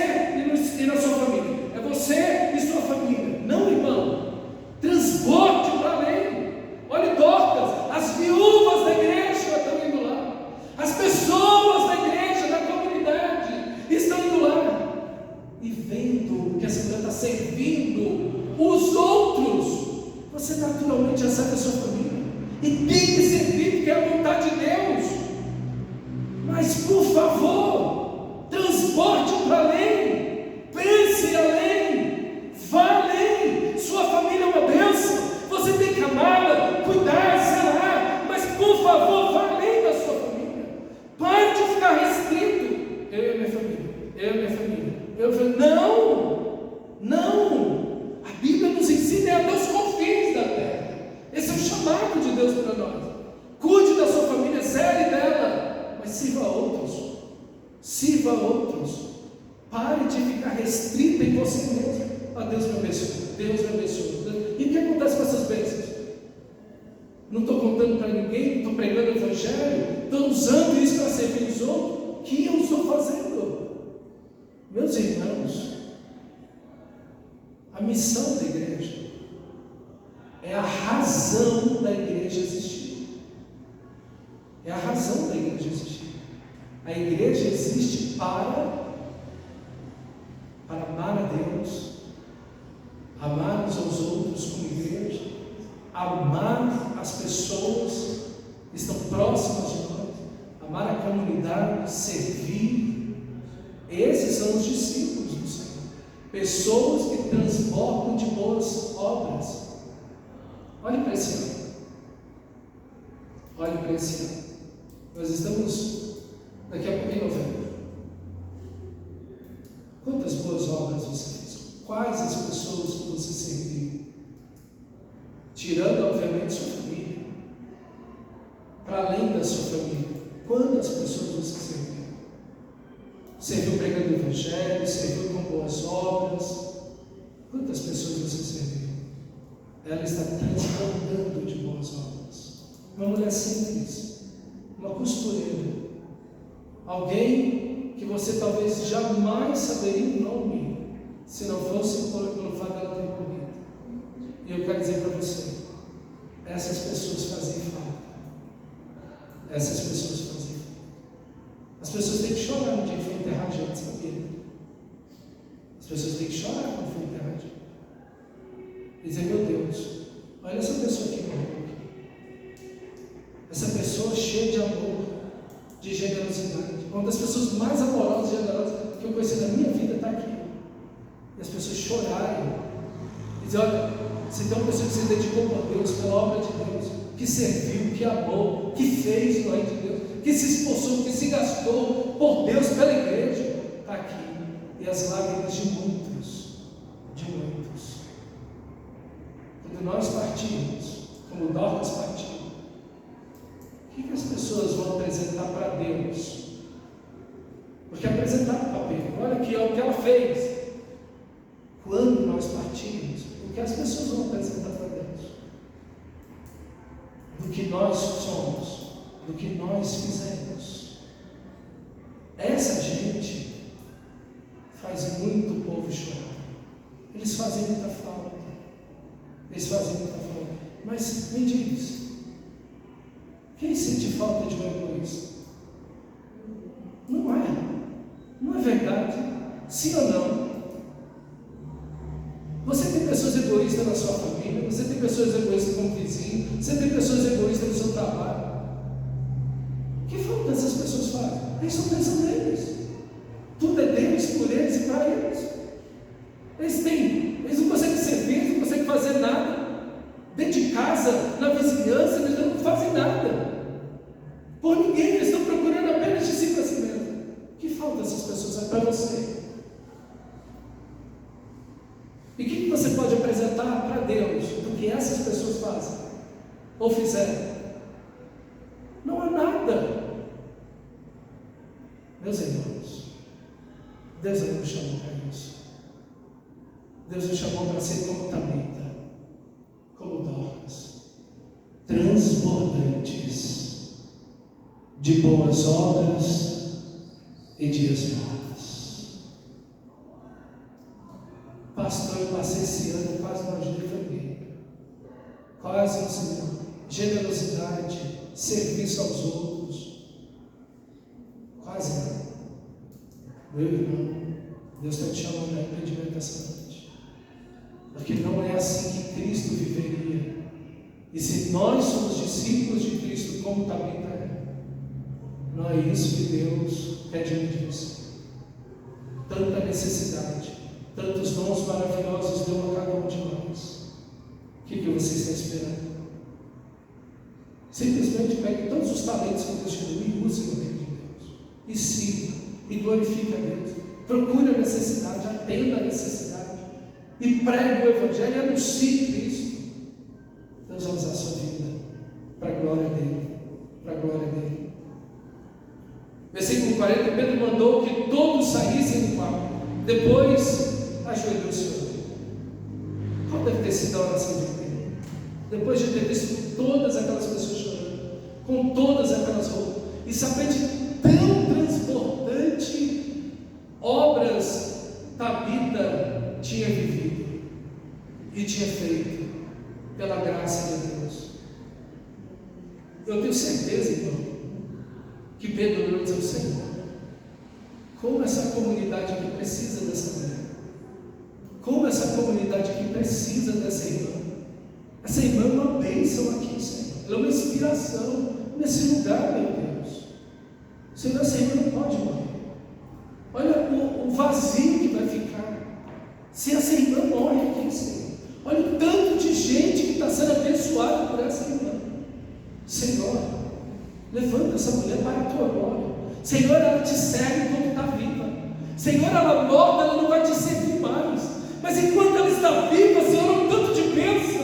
e na sua família. É você e sua família. Não, irmão. Transporte para além. Olhe, Dorcas, as viúvas da igreja estão indo lá. As pessoas da igreja, da comunidade, estão indo lá. E vendo que essa mulher está servindo os outros, você naturalmente já sabe a sua família. E tem que servir, porque é a vontade de Deus. Mas, por favor, transporte para além. Pense além. Vá além. Sua família é uma bênção. Você tem que amá-la, cuidar, zelar. Mas, por favor, vá além da sua família. Pare de ficar restrito. Eu e a minha família. Eu e a minha família. Não. A Bíblia nos ensina a Deus confins da terra. Esse é o chamado de Deus para nós. Cuide da sua família, zele dela, mas sirva a outros. Sirva a outros. Pare de ficar restrita em você mesmo. Deus me abençoe. Deus me abençoe. E o que acontece com essas bênçãos? Não estou contando para ninguém, não estou pregando o Evangelho, estou usando isso para servir os outros. O que eu estou fazendo? Meus irmãos, a missão da igreja é a razão da igreja existir. É a razão da igreja existir. A igreja existe para amar a Deus, amar uns aos outros como igreja, amar as pessoas que estão próximas de nós, amar a comunidade, servir. Esses são os discípulos do Senhor. Pessoas que transbordam de boas obras. Olhe para esse ano. Olhe para esse ano. Nós estamos daqui a pouco em novembro. Quantas boas obras você fez? Quais as pessoas que você serviu? Tirando, obviamente, sua família. Para além da sua família, quantas pessoas você serviu? Serviu pregando o Evangelho, serviu com boas obras. Quantas pessoas você serviu? Ela está transbordando de boas obras. Uma mulher simples, uma costureira, alguém que você talvez jamais saberia o nome, se não fosse pelo fato dela ter morrido. E eu quero dizer para você, essas pessoas fazem falta. Essas pessoas fazem falta. As pessoas têm que chorar no dia que foi enterrar gente, sabia? As pessoas têm que chorar quando foi enterrar gente. E dizer, meu Deus, olha essa pessoa que morreu aqui. Essa pessoa cheia de amor, de generosidade. Uma das pessoas mais amorosas e generosas que eu conheci na minha vida está aqui. E as pessoas chorarem. E dizer, olha, se tem uma pessoa que se dedicou por Deus, pela obra de Deus, que serviu, que amou, que fez no reino de Deus, que se esforçou, que se gastou por Deus, pela igreja, está aqui. E as lágrimas de muitos, quando nós partimos, como Dorcas partiu, o que as pessoas vão apresentar para Deus? Porque apresentar o papel, olha aqui, é o que ela fez. Quando nós partimos, o do que as pessoas vão apresentar para Deus, do que nós somos, do que nós fizemos. Essa gente faz muito o povo chorar. Eles fazem muita falta. Eles fazem muita falta. Mas me diz, quem sente falta de um egoísta? Não é. Não é verdade? Sim ou não? Você tem pessoas egoístas na sua família, você tem pessoas egoístas com o vizinho, você tem pessoas egoístas no seu trabalho. Que falta essas pessoas fazem? Eles só pensam neles. Tudo é deles, por eles e para eles. Eles não conseguem servir, eles não conseguem fazer nada. Dentro de casa, na vizinhança, eles não fazem nada. Por ninguém, eles estão procurando apenas de si para si mesmo. Que falta essas pessoas? É para você. E o que você pode apresentar para Deus do que essas pessoas fazem ou fizeram? Não há nada. Meus irmãos, Deus não nos chamou para isso. Deus nos chamou para ser como Tabita, como Dorcas, transbordantes de boas obras e de esmolas. Pastor, eu passei esse ano quase uma livraria, quase um Senhor, generosidade, serviço aos outros, quase nada. Meu irmão, Deus está te chamando a arrependimento essa noite, porque não é assim que Cristo viveria. E se nós somos discípulos de Cristo, como Tabita é, não é isso que Deus pede de você. Tanta necessidade, tantos dons maravilhosos deu a cada um de nós. O que você está esperando? Simplesmente pegue todos os talentos que Deus te deu e use no reino de Deus. E siga, e glorifique a Deus. Procure a necessidade, atenda a necessidade. E pregue o Evangelho e anuncie Cristo. Deus vai usar a sua vida para a glória dele. Para a glória dele. Versículo 40, Pedro mandou que todos saíssem do quarto. Depois ajoelhou-se e orou. Qual deve ter sido a oração de Pedro? Depois de ter visto todas aquelas pessoas chorando, com todas aquelas roupas, e saber de tão transbordante obras Tabita tinha vivido e tinha feito pela graça de Deus. Eu tenho certeza, irmão, que Pedro orou e disse ao Senhor: como essa comunidade aqui precisa dessa mulher, como essa comunidade aqui precisa dessa irmã. Essa irmã é uma bênção aqui, Senhor. Ela é uma inspiração nesse lugar, meu Deus. Senhor, essa irmã não pode morrer. Olha o vazio que vai ficar se essa irmã morre aqui, Senhor. Olha o tanto de gente que está sendo abençoada por essa irmã. Senhor, levanta essa mulher para a tua glória. Senhor, ela te serve enquanto está viva. Senhor, ela morta, ela não vai te servir mais. Mas enquanto ela está viva, Senhor, é um tanto de bênção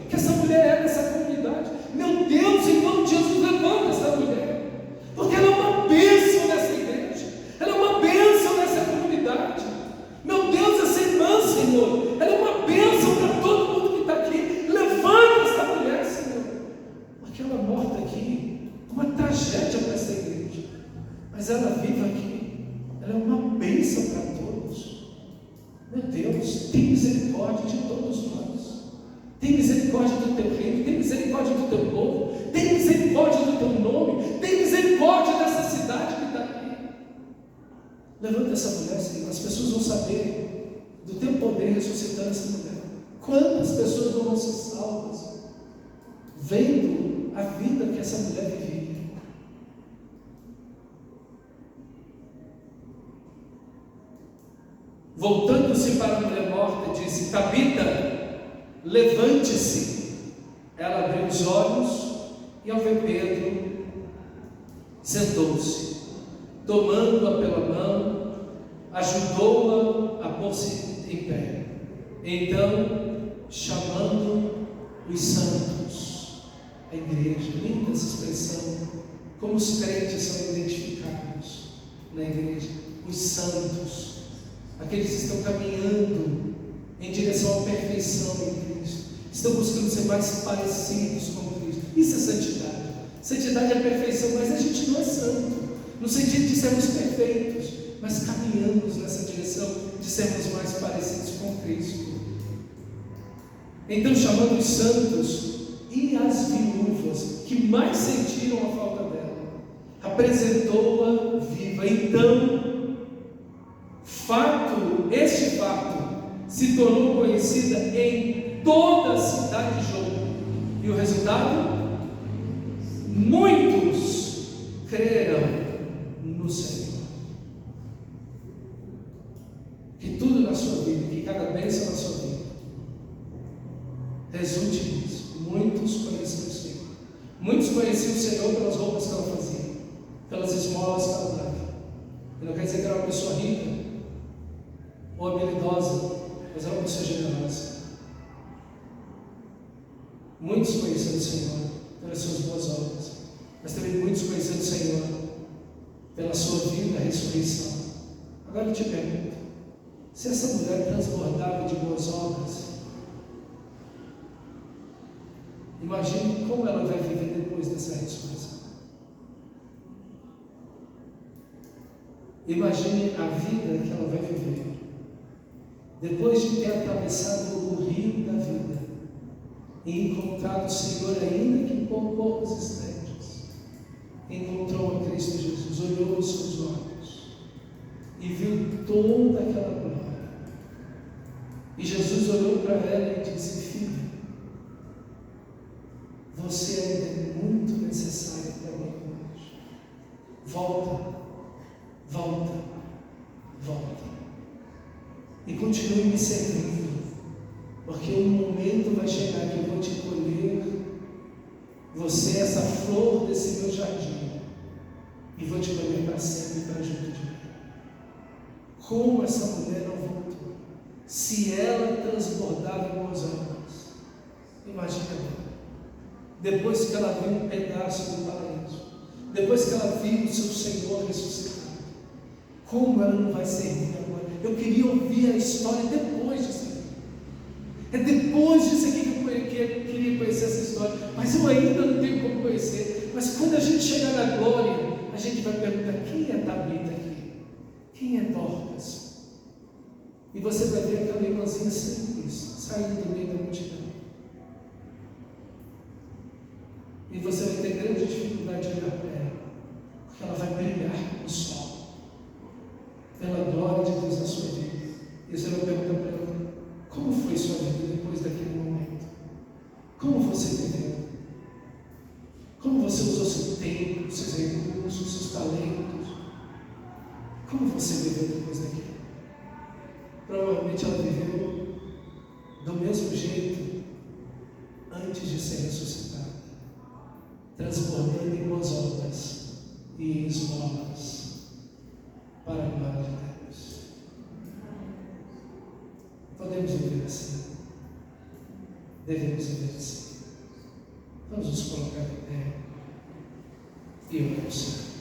que essa mulher é nessa comunidade. Meu Deus, em nome de Jesus, levanta essa mulher, porque ela é uma bênção nessa igreja, ela é uma bênção nessa comunidade. Meu Deus, essa irmã, Senhor, ela é uma bênção para todo mundo que está aqui. Levanta essa mulher, Senhor, porque ela morta aqui, uma tragédia para essa igreja, mas ela viva aqui, ela é uma bênção para todos. Meu Deus, tem misericórdia de todos nós. Tem misericórdia do teu reino, tem misericórdia do teu povo, tem misericórdia do teu nome, tem misericórdia dessa cidade que está aqui. Levanta essa mulher, Senhor. As pessoas vão saber do teu poder ressuscitando essa mulher. Quantas pessoas vão ser salvas vendo a vida que essa mulher vivia? Voltando-se para a mulher morta, disse: Tabita, levante-se. Ela abriu os olhos e, ao ver Pedro, sentou-se. Tomando-a pela mão, ajudou-a a pôr-se em pé. Então, chamando os santos, a igreja, linda essa expressão, como os crentes são identificados na igreja, os santos, aqueles que estão caminhando em direção à perfeição em Cristo. Estão buscando ser mais parecidos com Cristo. Isso é santidade. Santidade é perfeição, mas a gente não é santo, no sentido de sermos perfeitos, mas caminhamos nessa direção de sermos mais parecidos com Cristo. Então, chamando os santos e as viúvas que mais sentiram a falta dela, apresentou-a viva. Então, este fato se tornou conhecida em toda a cidade de Jope. E o resultado? Muitos creram no Senhor. Que tudo na sua vida, que cada bênção na sua vida resulte nisso. Muitos conheciam o Senhor. Muitos conheciam o Senhor pelas roupas que ela fazia, pelas esmolas que ela dava. E não quer dizer que era uma pessoa rica ou habilidosa, mas era uma pessoa generosa. Muitos conheceram o Senhor pelas suas boas obras, mas também muitos conheceram o Senhor pela sua vida, a ressurreição. Agora eu te pergunto, se essa mulher transbordava de boas obras, imagine como ela vai viver depois dessa ressurreição. Imagine a vida que ela vai viver depois de ter atravessado o rio da vida e encontrado o Senhor, ainda que por poucos instantes. Encontrou a Cristo Jesus, olhou nos seus olhos e viu toda aquela glória. E Jesus olhou para ela e disse: filha, você ainda é muito necessária para mim hoje. Volta, volta, volta. E continue me servindo, porque um momento vai chegar que eu vou te colher, você é essa flor desse meu jardim, e vou te colher para sempre para junto de mim. Como essa mulher não voltou? Se ela transbordava em boas obras, imagina agora. Depois que ela viu um pedaço do paraíso, depois que ela viu o seu Senhor ressuscitado, como ela não vai servir agora? Eu queria ouvir a história depois disso aqui. É depois disso aqui que eu queria conhecer essa história, mas eu ainda não tenho como conhecer. Mas quando a gente chegar na glória, a gente vai perguntar: quem é Tabita aqui? Quem é Dorcas? E você vai ver aquela irmãzinha simples saindo do meio da multidão. E você vai ter grande dificuldade de olhar para ela, porque ela vai brilhar no sol, pela glória de Deus na sua vida. E você vai perguntar para ela: como foi sua vida depois daquele momento? Como você viveu? Como você usou seu tempo, seus recursos, seus talentos? Como você viveu depois daquilo? Provavelmente ela viveu do mesmo jeito antes de ser ressuscitada, transbordando em boas obras e em esmolas para a glória de Deus. Podemos viver assim, devemos viver assim. Vamos nos colocar em pé e orar ao Senhor.